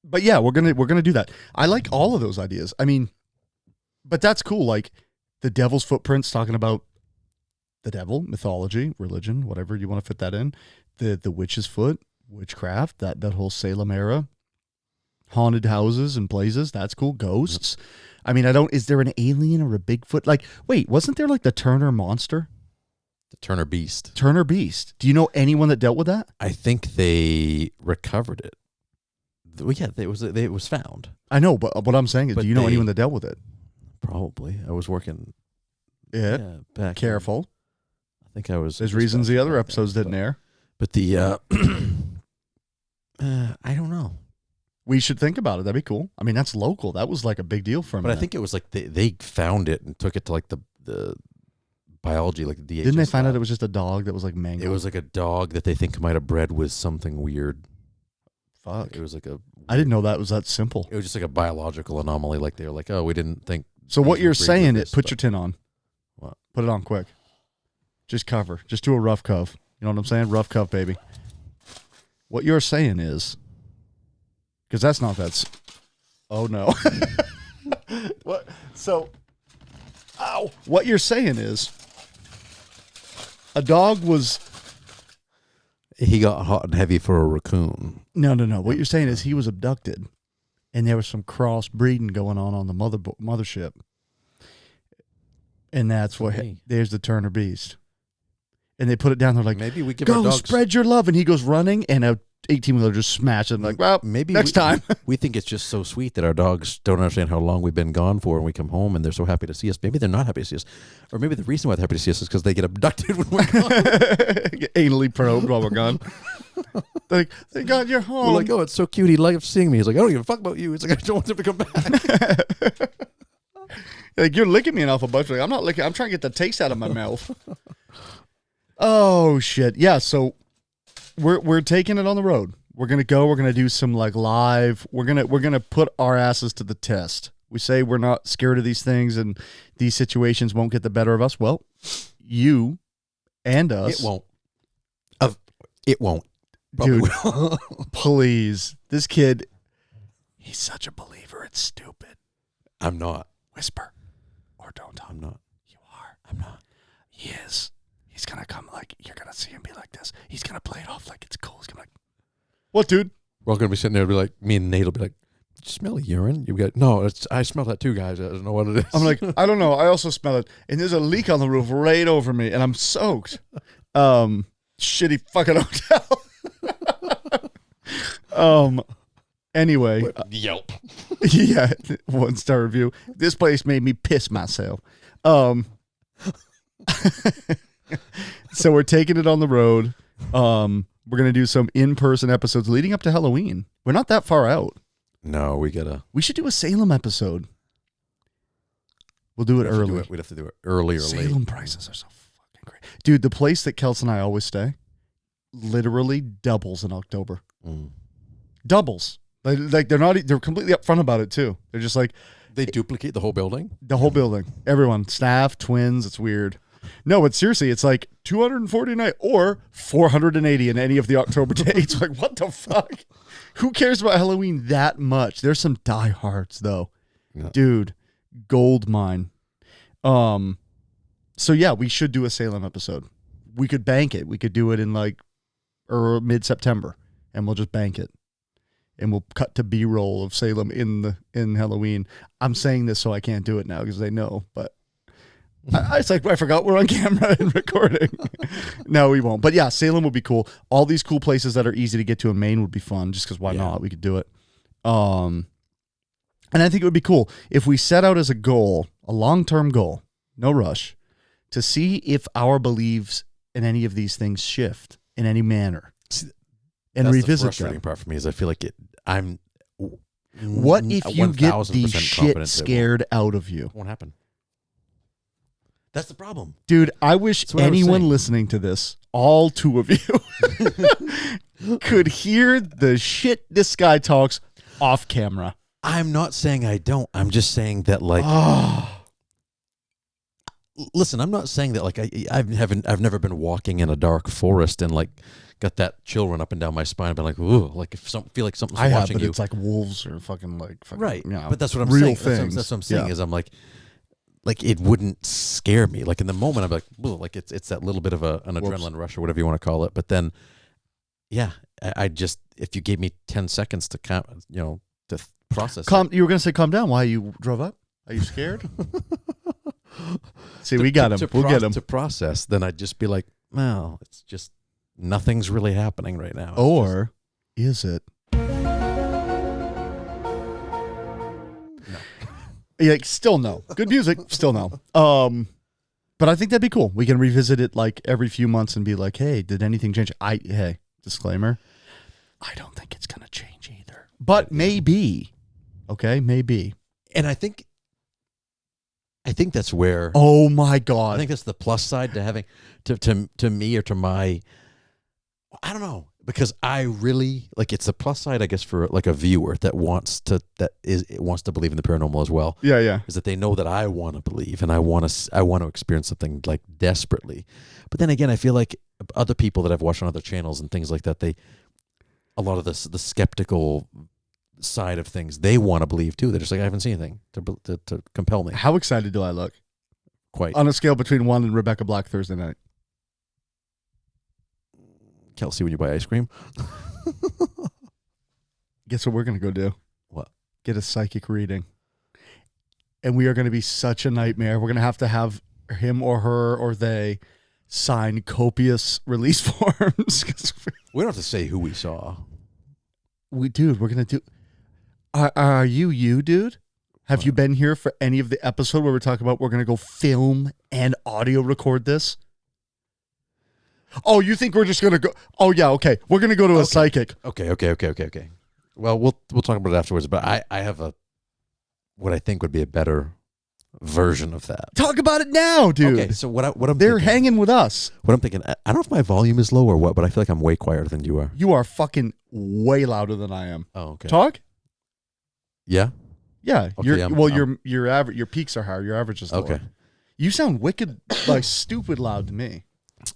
But yeah, we're gonna do that. I like all of those ideas. I mean, but that's cool. Like the devil's footprints, talking about the devil, mythology, religion, whatever you want to fit that in. The witch's foot, witchcraft, that whole Salem era, haunted houses and places. That's cool. Ghosts. I mean, is there an alien or a Bigfoot? Like, wait, wasn't there like the Turner monster? The Turner Beast. Turner Beast. Do you know anyone that dealt with that? I think they recovered it. Well, yeah, it was found. I know, but what I'm saying is, do you know anyone that dealt with it? Probably. I was working it. Yeah, back Careful. I think I was. There's reasons the other episodes didn't air. But the, I don't know. We should think about it. That'd be cool. I mean, that's local. That was like a big deal for me. But I think it was like they found it and took it to like the biology, like the DHS. Didn't they find out it was just a dog that was like mangled? It was like a dog that they think might have bred with something weird. Fuck. It was like a. I didn't know that was that simple. It was just like a biological anomaly. Like they were like, oh, we didn't think. So what you're saying is, put but, your tin on. What? Put it on quick. Just cover. Just do a rough cove. You know what I'm saying? Rough cove, baby. What you're saying is, because that's not that. Oh no. What? So, ow. What you're saying is, a dog was. He got hot and heavy for a raccoon. No. What you're saying is he was abducted, and there was some cross breeding going on the mothership, and that's what. There's the Turner Beast, and they put it down there like, maybe we give our go dogs, spread your love, and he goes running, and a 18-wheeler just smashes him. Like, well, maybe next time. We think it's just so sweet that our dogs don't understand how long we've been gone for, and we come home and they're so happy to see us. Maybe they're not happy to see us, or maybe the reason why they're happy to see us is because they get abducted when we're gone. Get anally probed while we're gone. Like, thank God you're home. We're like, oh, it's so cute. He loves seeing me. He's like, I don't give a fuck about you. It's like, I don't want him to come back. Like, you're licking me an awful bunch. Like, I'm not licking. I'm trying to get the taste out of my mouth. Oh shit! Yeah, so we're taking it on the road. We're gonna go. We're gonna do some like live. We're gonna put our asses to the test. We say we're not scared of these things, and these situations won't get the better of us. Well, you and us. It won't. It won't. Dude, please. This kid, he's such a believer. It's stupid. I'm not. Whisper or don't talk. I'm not. You are. I'm not. He is. He's gonna come like, you're gonna see him be like this. He's gonna play it off like it's cool. He's gonna be like, what, dude? We're all gonna be sitting there and be like, me and Nate will be like, did you smell urine? You got no. I smell that too, guys. I don't know what it is. I'm like, I don't know. I also smell it, and there's a leak on the roof right over me, and I'm soaked. Shitty fucking hotel. Anyway, Yelp. Yeah, 1-star review. This place made me piss myself. So we're taking it on the road. We're gonna do some in-person episodes leading up to Halloween. We're not that far out. No, we should do a Salem episode. We'll do it early. We'd have to do it early or late. Salem prices are so fucking great, dude. The place that Kels and I always stay literally doubles in October. Doubles. Like they're completely upfront about it too. They're just like, they duplicate the whole building. The whole building, everyone, staff, twins. It's weird. No, but seriously, it's like 249 or 480 in any of the October dates. Like, what the fuck? Who cares about Halloween that much? There's some diehards though, dude. Gold mine. So yeah, we should do a Salem episode. We could bank it. We could do it in like mid-September, and we'll just bank it. And we'll cut to B-roll of Salem in Halloween. I'm saying this so I can't do it now because they know, but it's like, I forgot we're on camera and recording. No, we won't. But yeah, Salem would be cool. All these cool places that are easy to get to in Maine would be fun just because why not? We could do it. And I think it would be cool if we set out as a goal, a long-term goal, no rush, to see if our beliefs in any of these things shift in any manner. And that's revisit the frustrating them. part for me is I feel like what if you get the shit scared out of you? It won't happen. That's the problem. Dude, I wish anyone listening to this, all two of you, could hear the shit this guy talks off camera. I'm not saying I don't. I'm just saying that, like, listen, I'm not saying that, like, I've never been walking in a dark forest and, like, got that chill run up and down my spine, but like, ooh, like if feel like something's watching you. It's like wolves or fucking right. You know, but that's what I'm real saying. Things. That's what I'm saying is I'm like it wouldn't scare me. Like in the moment, I'm like, ooh, like it's that little bit of an adrenaline rush or whatever you want to call it. But then, yeah, I just if you gave me 10 seconds to to process. You were gonna say calm down. Why you drove up? Are you scared? See, we got him. We'll get him to process. Then I'd just be like, well, it's just. Nothing's really happening right now. Or is it? No. Yeah, still no. Good music, still no. But I think that'd be cool. We can revisit it like every few months and be like, hey, did anything change? Hey, disclaimer, I don't think it's going to change either. But maybe. Okay, maybe. And I think that's where. Oh my God! I think that's the plus side to having to me or to my. I don't know, because I really like. It's a plus side, I guess, for like a viewer that wants to believe in the paranormal as well. Yeah. Is that they know that I want to believe and I want to experience something like desperately. But then again, I feel like other people that I've watched on other channels and things like that, a lot of the skeptical side of things, they want to believe too. They're just like, I haven't seen anything to compel me. How excited do I look? Quite. On a scale between 1 and Rebecca Black Thursday night. Kelsey, when you buy ice cream. Guess what we're going to go do? What? Get a psychic reading. And we are going to be such a nightmare. We're going to have him or her or they sign copious release forms. We don't have to say who we saw. We're going to do... Are you, dude? Have you been here for any of the episode where we're talking about we're going to go film and audio record this? Oh, you think we're just going to go... Oh, yeah, okay. We're going to go to a psychic. Okay. Well, we'll talk about it afterwards, but I have what I think would be a better version of that. Talk about it now, dude. Okay, so what I'm They're thinking, hanging with us. What I'm thinking, I don't know if my volume is low or what, but I feel like I'm way quieter than you are. You are fucking way louder than I am. Oh, okay. Talk? Yeah? Yeah. Okay, your average, your peaks are higher. Your average is lower. Okay. You sound wicked, like stupid loud to me.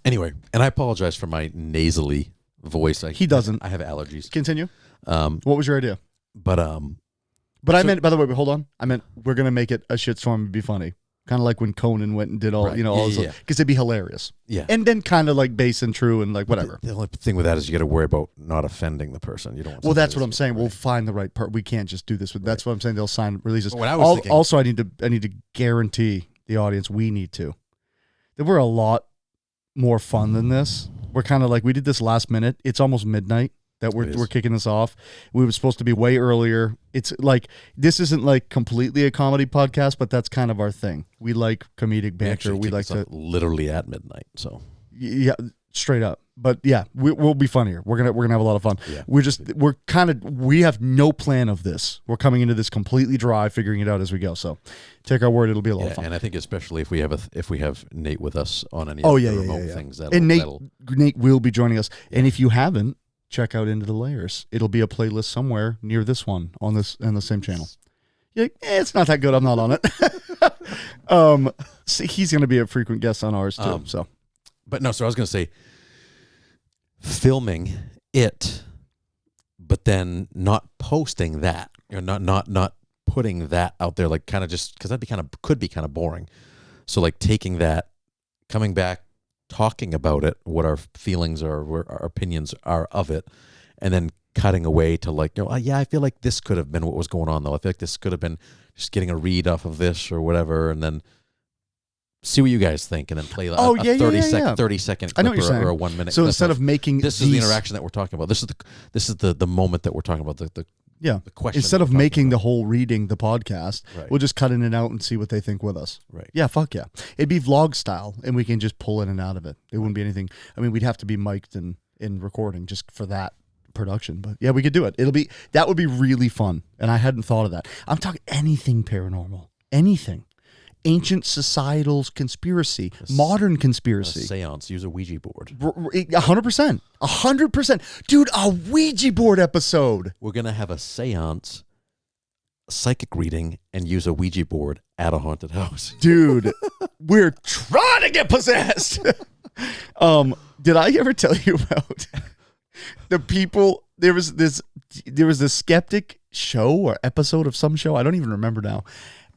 Anyway, and I apologize for my nasally voice. He doesn't. I have allergies. Continue. What was your idea? But I meant, by the way, hold on. I meant we're going to make it a shitstorm and be funny. Kind of like when Conan went and did all, Right. all this. Because it'd be hilarious. Yeah. And then kind of like base and true and like whatever. The only thing with that is you got to worry about not offending the person. You don't want. Well, that's what I'm saying. Right. We'll find the right part. We can't just do this. That's what I'm saying. They'll sign releases. But what I was thinking, also, I need to guarantee the audience we need to that we're a lot more fun than this. We're kind of like we did this last minute. It's almost midnight that we're kicking this off. We were supposed to be way earlier. It's like this isn't like completely a comedy podcast, but that's kind of our thing. We like comedic banter. We like to literally at midnight. So yeah, straight up. But yeah, we'll be funnier. We're gonna have a lot of fun. Yeah. We have no plan of this. We're coming into this completely dry, figuring it out as we go. So take our word, it'll be a lot of fun. And I think especially if we have Nate with us on any remote things. And Nate will be joining us. Yeah. And if you haven't, check out Into the Layers. It'll be a playlist somewhere near this one on the same channel. You're like, it's not that good. I'm not on it. See, he's gonna be a frequent guest on ours too. So I was gonna say, filming it, but then not posting that, not putting that out there, like kind of just because could be kind of boring. So like taking that, coming back, talking about it, what our feelings are, what our opinions are of it, and then cutting away to like, I feel like this could have been what was going on though. I feel like this could have been just getting a read off of this or whatever, and then see what you guys think, and then play a 30-second clip or a 1 minute. So instead of making this is the interaction that we're talking about. This is the moment that we're talking about. The question. Instead of making the whole reading the podcast, we'll just cut in and out and see what they think with us. Right. Yeah. Fuck yeah. It'd be vlog style, and we can just pull in and out of it. It wouldn't be anything. I mean, we'd have to be mic'd and in recording just for that production, but yeah, we could do it. That would be really fun, and I hadn't thought of that. I'm talking anything paranormal, anything. Ancient societal conspiracy, modern conspiracy. A seance, use a Ouija board. 100%. 100%. Dude, a Ouija board episode. We're going to have a seance, psychic reading, and use a Ouija board at a haunted house. Dude, we're trying to get possessed. Did I ever tell you about the people? There was this skeptic show or episode of some show, I don't even remember now,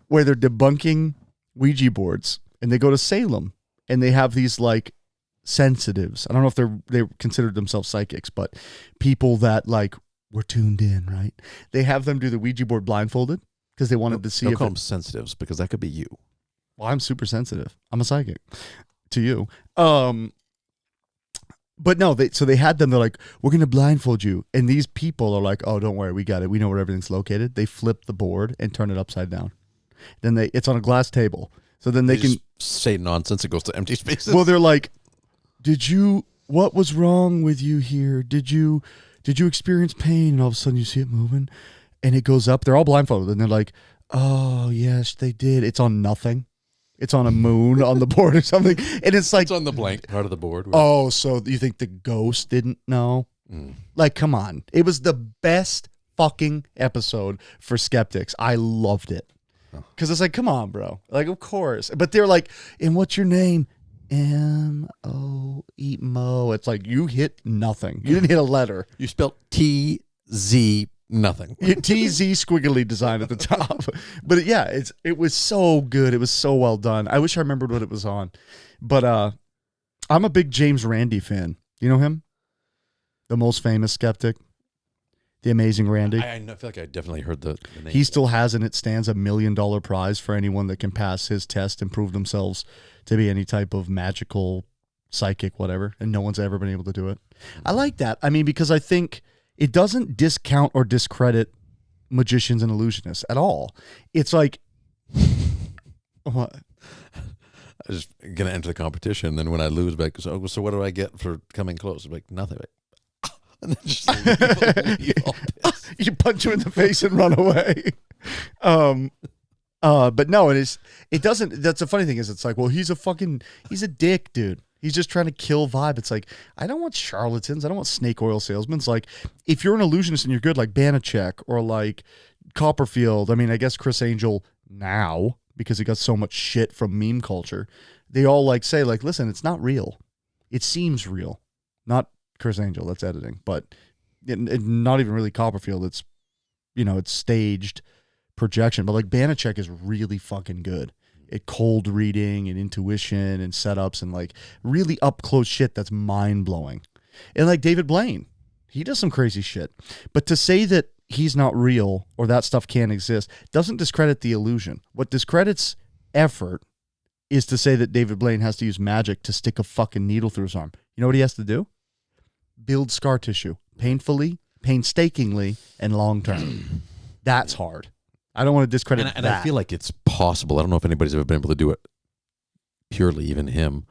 where they're debunking Ouija boards, and they go to Salem, and they have these like sensitives. I don't know if they considered themselves psychics, but people that like were tuned in, right? They have them do the Ouija board blindfolded because they wanted to see. Don't call them sensitives, because that could be you. Well, I'm super sensitive. I'm a psychic to you. But no, they had them. They're like, we're going to blindfold you. And these people are like, oh, don't worry. We got it. We know where everything's located. They flip the board and turn it upside down. Then it's on a glass table. So then they can say nonsense. It goes to empty spaces. Well, they're like, what was wrong with you here? Did you experience pain? And all of a sudden you see it moving and it goes up. They're all blindfolded and they're like, oh, yes, they did. It's on nothing. It's on a moon on the board or something. And it's like, it's on the blank part of the board. Oh, so you think the ghost didn't know? Like, come on. It was the best fucking episode for skeptics. I loved it. Because it's like, come on, bro. Like, of course. But they're like, and what's your name? M-O-E, Mo. It's like, you hit nothing. You didn't hit a letter. You spelled T-Z nothing. T-Z squiggly design at the top. But yeah, it was so good. It was so well done. I wish I remembered what it was on. But I'm a big James Randi fan. You know him? The most famous skeptic. The Amazing Randi. I feel like I definitely heard the name. He still has, and it stands $1 million prize for anyone that can pass his test and prove themselves to be any type of magical, psychic, whatever. And no one's ever been able to do it. I like that. I mean, because I think it doesn't discount or discredit magicians and illusionists at all. It's like, what? I'm just going to enter the competition. Then when I lose, I'm like, so what do I get for coming close? I'm like, nothing. And then just you punch him in the face and run away. But no, it doesn't. That's the funny thing is, it's like, well, he's a dick, dude. He's just trying to kill vibe. It's like, I don't want charlatans. I don't want snake oil salesmen. It's like, if you're an illusionist and you're good, like Banachek or like Copperfield. I mean, I guess Chris Angel now, because he got so much shit from meme culture, they all like say like, listen, it's not real. It seems real. Not Chris Angel, that's editing, but not even really Copperfield. It's, it's staged projection. But like Banachek is really fucking good at cold reading and intuition and setups and like really up close shit that's mind blowing. And like David Blaine, he does some crazy shit. But to say that he's not real or that stuff can't exist doesn't discredit the illusion. What discredits effort is to say that David Blaine has to use magic to stick a fucking needle through his arm. You know what he has to do? Build scar tissue painfully, painstakingly, and long term. That's hard. I don't want to discredit that. And I feel like it's possible. I don't know if anybody's ever been able to do it purely, even him,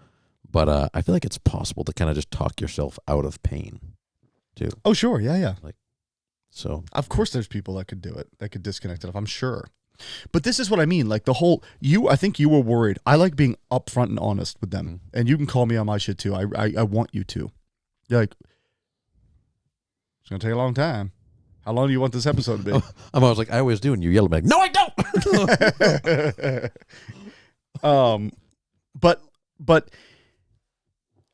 but I feel like it's possible to kind of just talk yourself out of pain, too. Oh, sure. Yeah. So of course there's people that could do it, that could disconnect it off, I'm sure. But this is what I mean. Like I think you were worried. I like being upfront and honest with them. Mm-hmm. And you can call me on my shit, too. I want you to. You're like, it's going to take a long time. How long do you want this episode to be? I'm always like, I always do, and you yell at me, no, I don't. But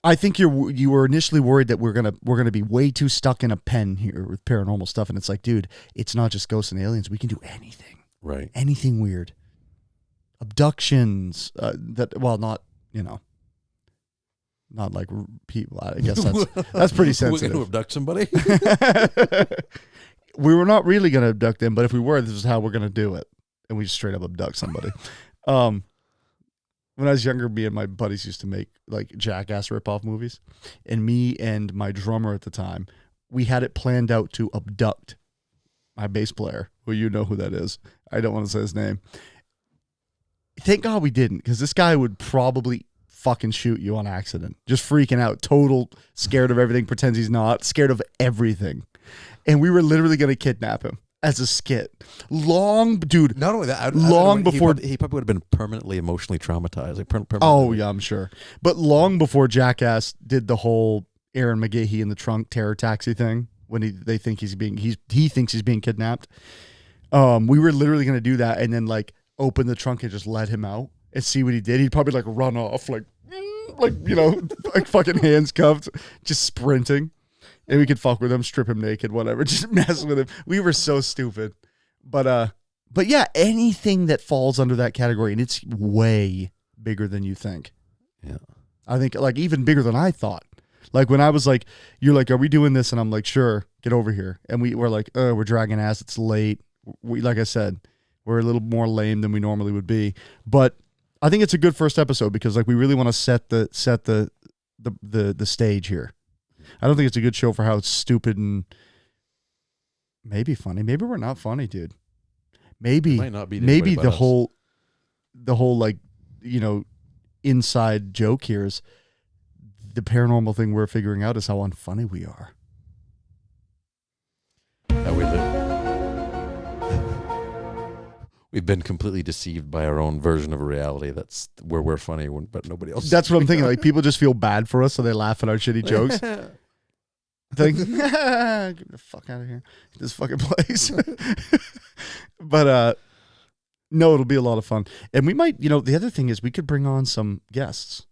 I think you were initially worried that we're gonna be way too stuck in a pen here with paranormal stuff, and it's like, dude, it's not just ghosts and aliens. We can do anything, right? Anything weird, abductions. Not like people. I guess that's pretty sensitive. We're going to abduct somebody. We were not really going to abduct them, but if we were, this is how we're going to do it. And we just straight up abduct somebody. When I was younger, me and my buddies used to make like Jackass ripoff movies. And me and my drummer at the time, we had it planned out to abduct my bass player, who you know who that is. I don't want to say his name. Thank God we didn't, because this guy would probably fucking shoot you on accident. Just freaking out. Total scared of everything. Pretends he's not. Scared of everything. And we were literally going to kidnap him as a skit. Dude. Not only that, before he probably would have been permanently emotionally traumatized. Oh yeah, I'm sure. But long before Jackass did the whole Aaron McGahee in the trunk terror taxi thing, when he thinks he's being kidnapped. We were literally going to do that and then like open the trunk and just let him out and see what he did. He'd probably like run off like like fucking hands cuffed, just sprinting. And we could fuck with him, strip him naked, whatever, just mess with him. We were so stupid. But yeah, anything that falls under that category, and it's way bigger than you think. Yeah. I think like even bigger than I thought. Like when I was like, you're like, are we doing this? And I'm like, sure, get over here. And we're like, we're dragging ass. It's late. Like I said, we're a little more lame than we normally would be. But I think it's a good first episode because like we really want to set the stage here. I don't think it's a good show for how it's stupid and maybe funny. Maybe we're not funny, dude. Maybe might not be the whole like inside joke here is the paranormal thing we're figuring out is how unfunny we are. We've been completely deceived by our own version of a reality. That's where we're funny, but nobody else. That's what I'm thinking. Like, people just feel bad for us, so they laugh at our shitty jokes. Think, get the fuck out of here, this fucking place. But no, it'll be a lot of fun, and we might. The other thing is we could bring on some guests.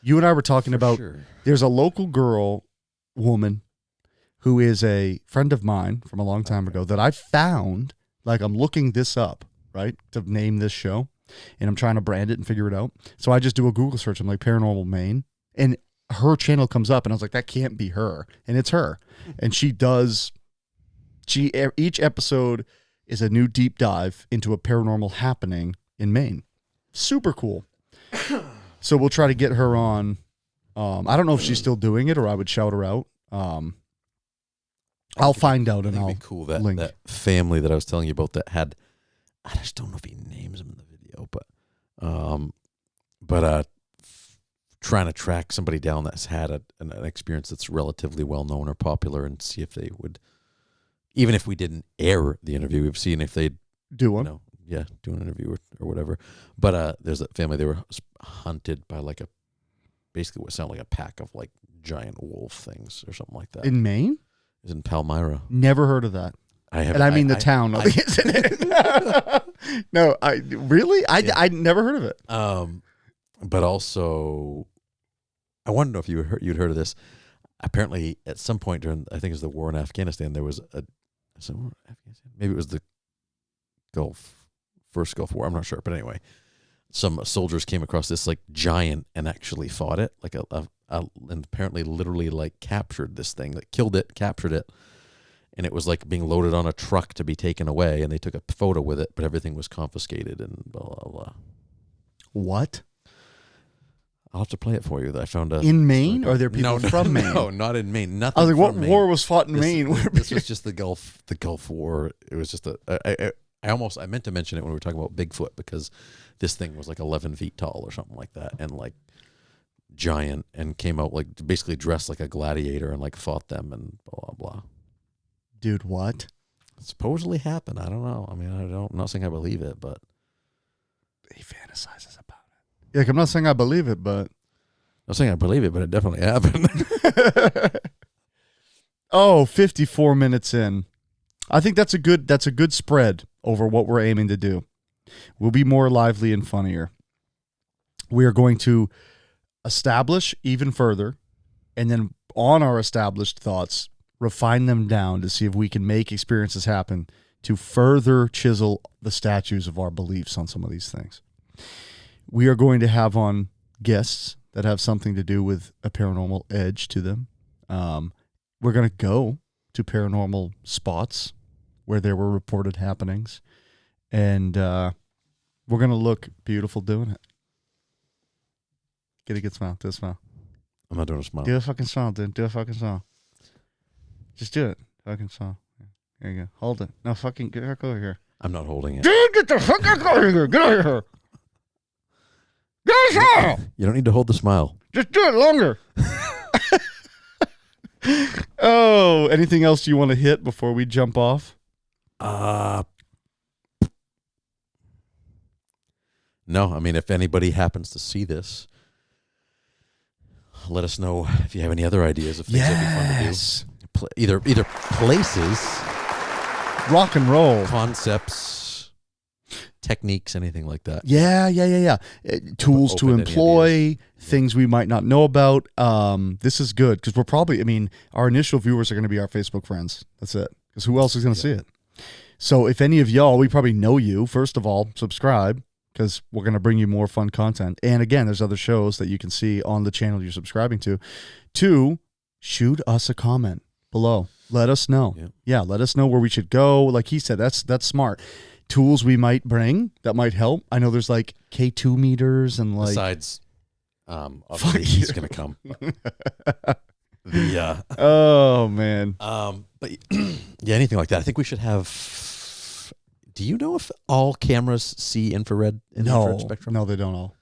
You and I were talking about. Sure. There's a local woman, who is a friend of mine from a long time ago that I found. Like, I'm looking this up. Right, to name this show, and I'm trying to brand it and figure it out. So I just do a Google search. I'm like Paranormal Maine, and her channel comes up, and I was like, that can't be her, and it's her. And each episode is a new deep dive into a paranormal happening in Maine. Super cool. So we'll try to get her on. I don't know if she's still doing it, or I would shout her out. I'll find out, and I'll be cool. Link. That family that I was telling you about that had. I just don't know if he names them in the video, but trying to track somebody down that's had an experience that's relatively well known or popular, and see if they would, even if we didn't air the interview, we've seen if they'd do one. Do an interview or whatever. But there's a family, they were hunted by basically what sounded like a pack of like giant wolf things or something like that. In Maine? It was in Palmyra. Never heard of that. The town. No, I never heard of it. But also, I want to know if you'd heard of this. Apparently, at some point during, I think it was the war in Afghanistan, there was maybe it was the first Gulf War. I'm not sure, but anyway, some soldiers came across this like giant and actually fought it, and apparently literally like captured this thing, like killed it, captured it. And it was like being loaded on a truck to be taken away, and they took a photo with it, but everything was confiscated and blah, blah, blah. What? I'll have to play it for you. I found in Maine? Or are there people from Maine? No, not in Maine. Nothing. I was like, what Maine. war was fought in Maine? This was just the Gulf War. It was just I meant to mention it when we were talking about Bigfoot, because this thing was like 11 feet tall or something like that, and like giant, and came out like basically dressed like a gladiator and like fought them and blah, blah, blah. Dude, what? It supposedly happened. I don't know. I mean, I'm not saying I believe it, but he fantasizes about it. Like, I'm not saying I believe it, but I'm not saying I believe it, but it definitely happened. 54 minutes in. I think that's a good spread over what we're aiming to do. We'll be more lively and funnier. We are going to establish even further, and then on our established thoughts, refine them down to see if we can make experiences happen to further chisel the statues of our beliefs on some of these things. We are going to have on guests that have something to do with a paranormal edge to them. We're going to go to paranormal spots where there were reported happenings, and we're going to look beautiful doing it. Get a good smile. Do a smile. I'm not doing a smile. Do a fucking smile, dude. Do a fucking smile. Just do it. Fucking smile. There you go. Hold it. No, fucking get back over here. I'm not holding it. Dude, get the fuck out of here. Get out of here. Get a smile. You don't need to hold the smile. Just do it longer. Oh, anything else you want to hit before we jump off? No, I mean, if anybody happens to see this, let us know if you have any other ideas of things that'd be fun to do. Either places, rock and roll, concepts, techniques, anything like that. Yeah. Tools to employ, things we might not know about. This is good because we're probably, our initial viewers are going to be our Facebook friends. That's it. Because who else is going to see it? So if any of y'all, we probably know you. First of all, subscribe, because we're going to bring you more fun content. And again, there's other shows that you can see on the channel you're subscribing to. 2, shoot us a comment below. Let us know. Yeah, let us know where we should go. Like he said, that's smart. Tools we might bring that might help. I know there's like K2 meters and like... Besides, obviously he's going to come. Oh, man. But yeah, anything like that. I think we should have... Do you know if all cameras see infrared in the infrared spectrum? No, they don't all.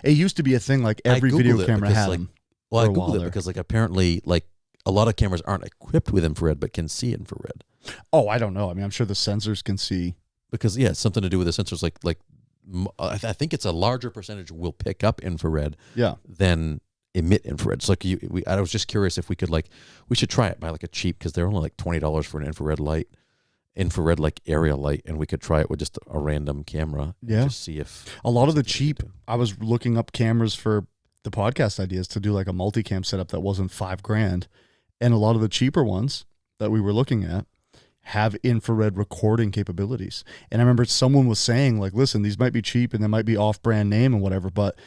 It used to be a thing like every video camera had them. Well, I Googled it because like apparently like a lot of cameras aren't equipped with infrared but can see infrared. Oh, I don't know. I mean, I'm sure the sensors can see. Because, yeah, it's something to do with the sensors. Like I think it's a larger percentage will pick up infrared than emit infrared. So like I was just curious if we could we should try it by like a cheap, because they're only like $20 for an infrared like area light, and we could try it with just a random camera. Yeah. And just see if a lot of the cheap. I was looking up cameras for the podcast ideas to do like a multicam setup that wasn't $5,000, and a lot of the cheaper ones that we were looking at have infrared recording capabilities. And I remember someone was saying like, listen, these might be cheap and they might be off-brand name and whatever, but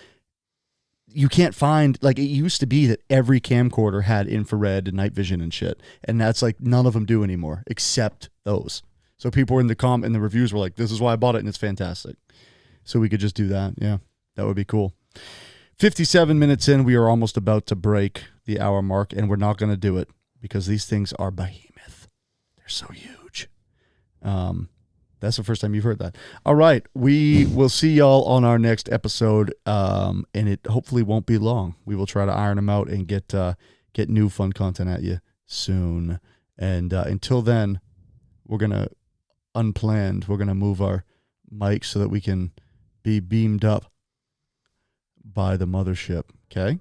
you can't find, like, it used to be that every camcorder had infrared and night vision and shit, and that's like none of them do anymore except those. So people were in the reviews were like, this is why I bought it and it's fantastic. So we could just do that. Yeah, that would be cool. 57 minutes in, we are almost about to break the hour mark, and we're not going to do it because these things are behemoth. They're so huge. That's the first time you've heard that. All right, we will see y'all on our next episode, and it hopefully won't be long. We will try to iron them out and get new fun content at you soon. And until then, we're going to we're going to move our mic so that we can be beamed up by the mothership, okay?